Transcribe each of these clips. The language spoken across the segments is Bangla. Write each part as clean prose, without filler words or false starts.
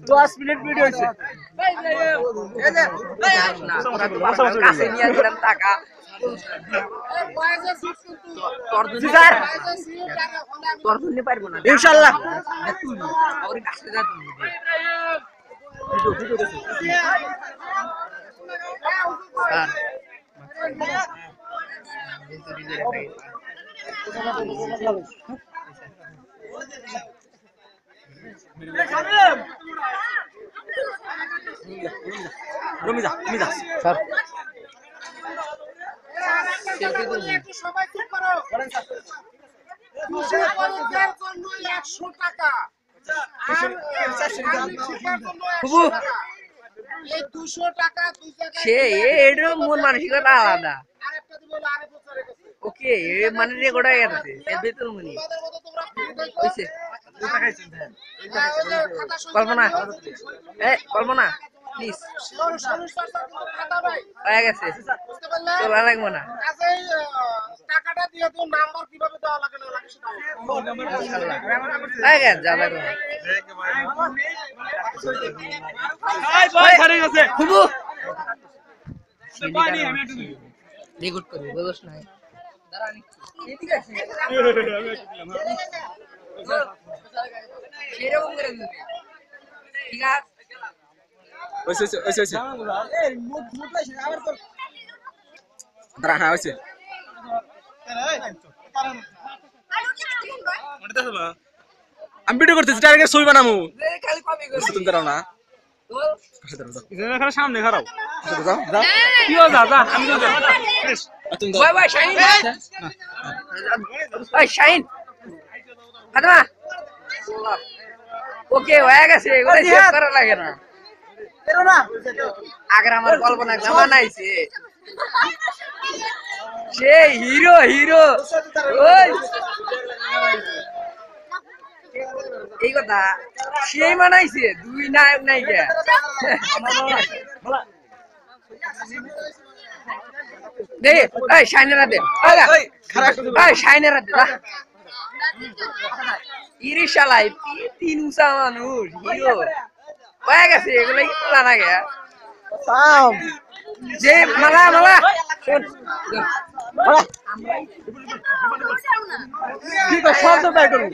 दस मिनट वीडियो আছে কাছে নিয়ে দিলাম টাকা তোর জন্য পারবো না ইনশাআল্লাহ ওর কাছে যা তুমি রমিজা রমিজা স্যার সবাই চুপ করো বলেন স্যার 200 করোদের জন্য 100 টাকা আর 400 টাকা এই 200 টাকা দুই জায়গায় সে এর মন মানসিকতা আলাদা আরেকটা দিব আরে প্রচারে কাছে ওকে এ মানে রেকর্ড হয়ে গেছে এর ভিতর মনি হইছে 2 টাকাই চিন্তা কল্পনা কল্পনা প্লিজ হয়ে গেছে চলা লাগবো না টাকাটা দিয়ে তো নাম্বার কিভাবে দেওয়া লাগে না লাগে সেটা হয়ে গেছে যা লাগবে ভাই ভাই ছাড়ে গেছে খুবু পানি আমি একটু রেকর্ড করব বুঝছ না দাঁড়ানি এদিকে আসি আমি একটু দিলাম এরকম করে দিবি ঠিক আছে ওইসে ওইসে ওইসে এই মুখ মুখ লাইছে আবার তোর দাঁড়া হ্যাঁ ওইসে আমি ভিডিও করতেছি টার্গেট ছবি বানামু খালি কপি করছি তুমি দাঁড়াও না ইজেনা খালি সামনে খারাও যাও যাও কি হলো যা আমি তো তুমি বাই বাই শাইন এই শাইন ফাতেমা ওকে হয়ে গেছে এগুলো সেভ করা লাগে না এরো না আগে আমার কল্পনা জামানা আইছে সে হিরো হিরো ওই এই কথা সেই মানাইছে দুই নায়ক নায়িকা দে এই শাইনেরা দে এই শাইনেরা দে ইরিশালাই তিন উসা মানুষ হিরো হয়ে গেছে এগুলো কি জানা গে যে মালা মালা ঠিক আছে সব তো তাই করুন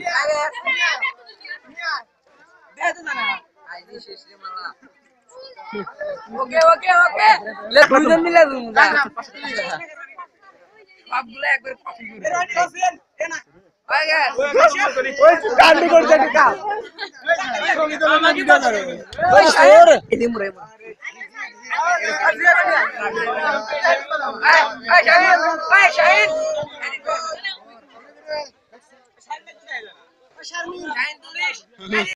ওকে ওকে ওকে লেট দুজন মিলে দুন সবগুলো একবার কপি করে ওই কান্ড করছে কা সঙ্গীত আমাকে দাও ওই শায়র এদি মুরে এই শাহিন শাহিন তুলিস